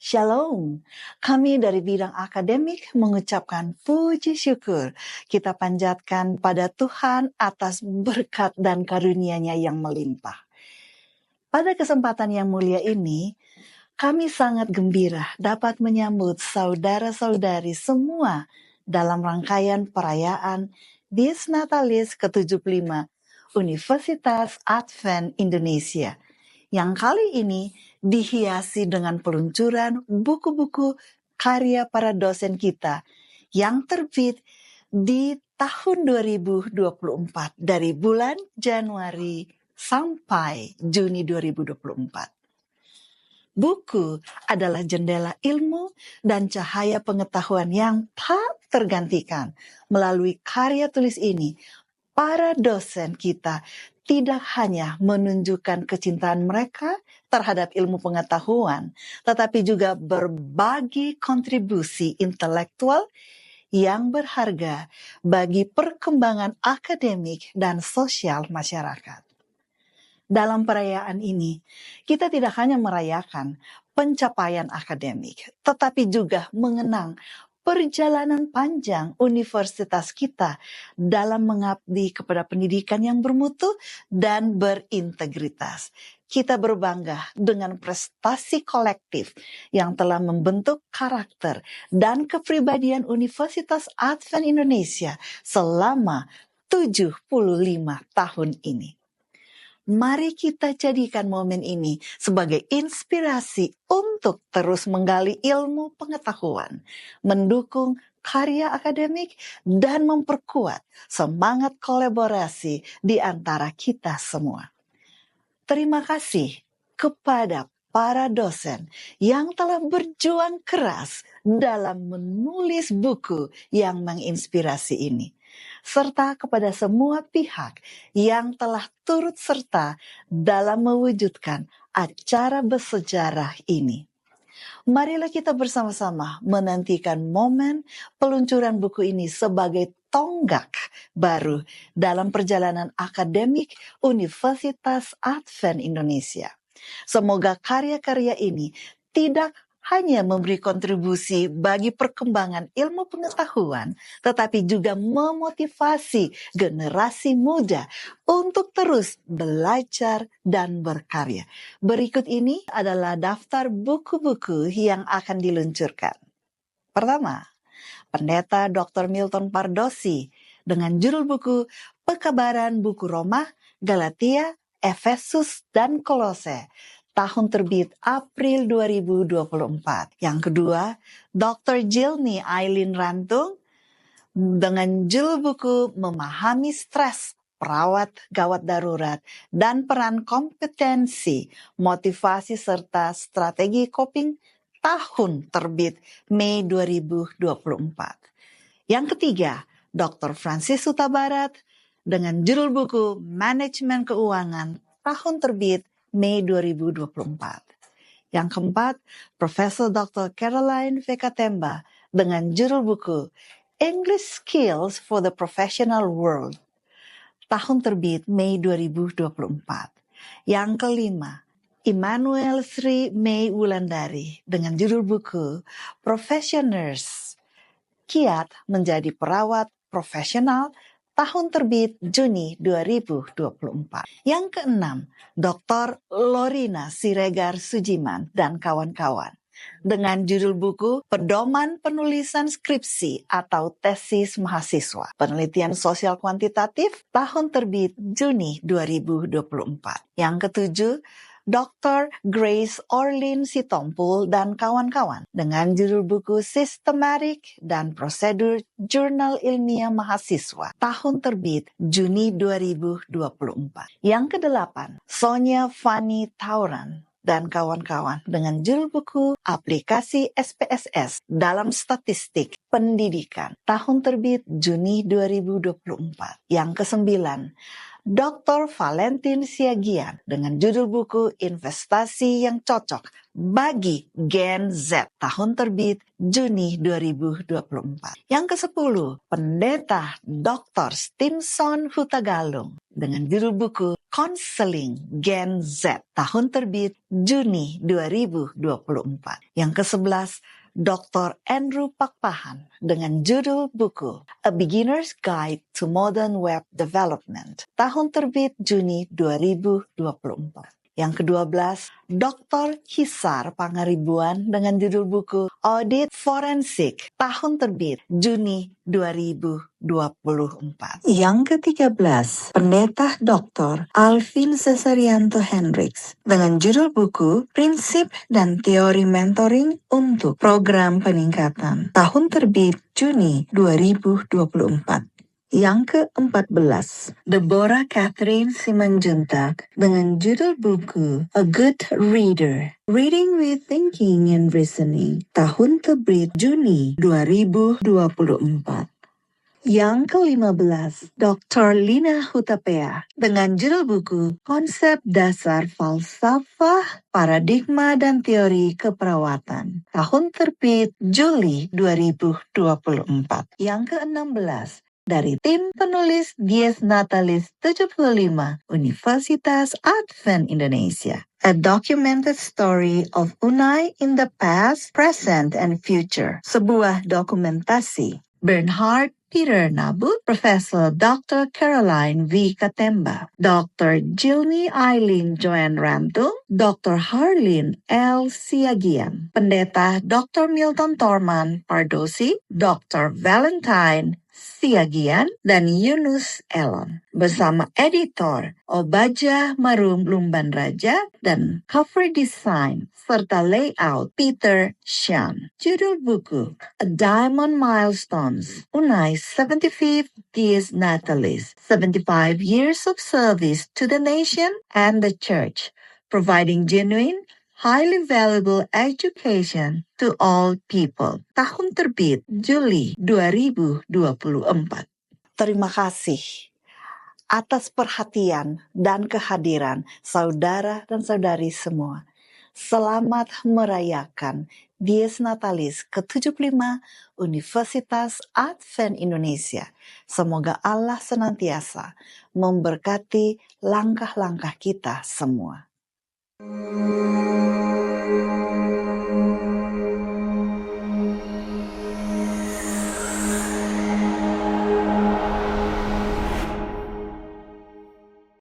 Shalom, kami dari bidang akademik mengucapkan puji syukur. Kita panjatkan pada Tuhan atas berkat dan karunia-Nya yang melimpah. Pada kesempatan yang mulia ini, kami sangat gembira dapat menyambut saudara-saudari semua dalam rangkaian perayaan Dies Natalis ke-75 Universitas Advent Indonesia, yang kali ini dihiasi dengan peluncuran buku-buku karya para dosen kita yang terbit di tahun 2024 dari bulan Januari sampai Juni 2024. Buku adalah jendela ilmu dan cahaya pengetahuan yang tak tergantikan. Melalui karya tulis ini, para dosen kita tidak hanya menunjukkan kecintaan mereka terhadap ilmu pengetahuan, tetapi juga berbagi kontribusi intelektual yang berharga bagi perkembangan akademik dan sosial masyarakat. Dalam perayaan ini, kita tidak hanya merayakan pencapaian akademik, tetapi juga mengenang perjalanan panjang universitas kita dalam mengabdi kepada pendidikan yang bermutu dan berintegritas. Kita berbangga dengan prestasi kolektif yang telah membentuk karakter dan kepribadian Universitas Advent Indonesia selama 75 tahun ini. Mari kita jadikan momen ini sebagai inspirasi untuk terus menggali ilmu pengetahuan, mendukung karya akademik, dan memperkuat semangat kolaborasi di antara kita semua. Terima kasih kepada para dosen yang telah berjuang keras dalam menulis buku yang menginspirasi ini, serta kepada semua pihak yang telah turut serta dalam mewujudkan acara bersejarah ini. Marilah kita bersama-sama menantikan momen peluncuran buku ini sebagai tonggak baru dalam perjalanan akademik Universitas Advent Indonesia. Semoga karya-karya ini tidak hanya memberi kontribusi bagi perkembangan ilmu pengetahuan, tetapi juga memotivasi generasi muda untuk terus belajar dan berkarya. Berikut ini adalah daftar buku-buku yang akan diluncurkan. Pertama, Pendeta Dr. Milton Pardosi dengan judul buku Pekabaran Buku Roma, Galatia, Efesus, dan Kolose. Tahun terbit April 2024. Yang kedua, Dr. Jilny Aileen Rantung dengan judul buku Memahami Stres, Perawat Gawat Darurat, dan Peran Kompetensi, Motivasi serta Strategi Coping, tahun terbit Mei 2024. Yang ketiga, Dr. Francis Huta Barat dengan judul buku Manajemen Keuangan, tahun terbit Mei 2024. Yang keempat, Profesor Dr. Caroline Vekatemba dengan judul buku English Skills for the Professional World, tahun terbit Mei 2024. Yang kelima, Immanuel Sri Mei Wulandari dengan judul buku Professioners, Kiat Menjadi Perawat Profesional, tahun terbit Juni 2024. Yang keenam, Dr. Lorina Siregar Sujiman dan kawan-kawan dengan judul buku Pedoman Penulisan Skripsi atau Tesis Mahasiswa, Penelitian Sosial Kuantitatif, tahun terbit Juni 2024. Yang ketujuh, Dr. Grace Orlin Sitompul dan kawan-kawan dengan judul buku Sistematik dan Prosedur Jurnal Ilmiah Mahasiswa, tahun terbit Juni 2024. Yang kedelapan, Sonia Fanny Tauran dan kawan-kawan dengan judul buku Aplikasi SPSS dalam Statistik Pendidikan, tahun terbit Juni 2024. Yang kesembilan, Dr. Valentin Siagian dengan judul buku Investasi yang Cocok bagi Gen Z, tahun terbit Juni 2024. Yang ke-10, Pendeta Dr. Stimson Hutagalung dengan judul buku Counseling Gen Z, tahun terbit Juni 2024. Yang ke-11, Dr. Andrew Pakpahan dengan judul buku A Beginner's Guide to Modern Web Development, tahun terbit Juni 2024. Yang ke-12, Dr. Hisar Pangaribuan dengan judul buku Audit Forensik, tahun terbit Juni 2024. Yang ke-13, Pendeta Dr. Alvin Cesarianto Hendricks dengan judul buku Prinsip dan Teori Mentoring untuk Program Peningkatan, tahun terbit Juni 2024. Yang ke-14, Deborah Catherine Simanjuntak dengan judul buku A Good Reader, Reading with Thinking and Reasoning, tahun terbit Juni 2024. Yang ke-15, Dr. Lina Hutapea dengan judul buku Konsep Dasar Falsafah, Paradigma dan Teori Keperawatan, tahun terbit Juli 2024. Yang ke-16, dari tim penulis Dies Natalis 75 Universitas Advent Indonesia, A Documented Story of Unai in the Past, Present, and Future, sebuah dokumentasi. Bernhard Peter Nabut, Professor Dr. Caroline V. Katemba, Dr. Jilny Eileen Joanne Rantum, Dr. Harlin L. Siagian, Pendeta Dr. Milton Torman Pardosi, Dr. Valentine Siagian, dan Yunus Elon, bersama editor Obaja Marum Lumban Raja dan cover design serta layout Peter Shan. Judul buku A Diamond Milestones, Unai's 75th Dies Natalis, 75 Years of Service to the Nation and the Church, providing genuine, highly valuable education to all people. Tahun terbit Juli 2024. Terima kasih atas perhatian dan kehadiran saudara dan saudari semua. Selamat merayakan Dies Natalis ke-75 Universitas Advent Indonesia. Semoga Allah senantiasa memberkati langkah-langkah kita semua.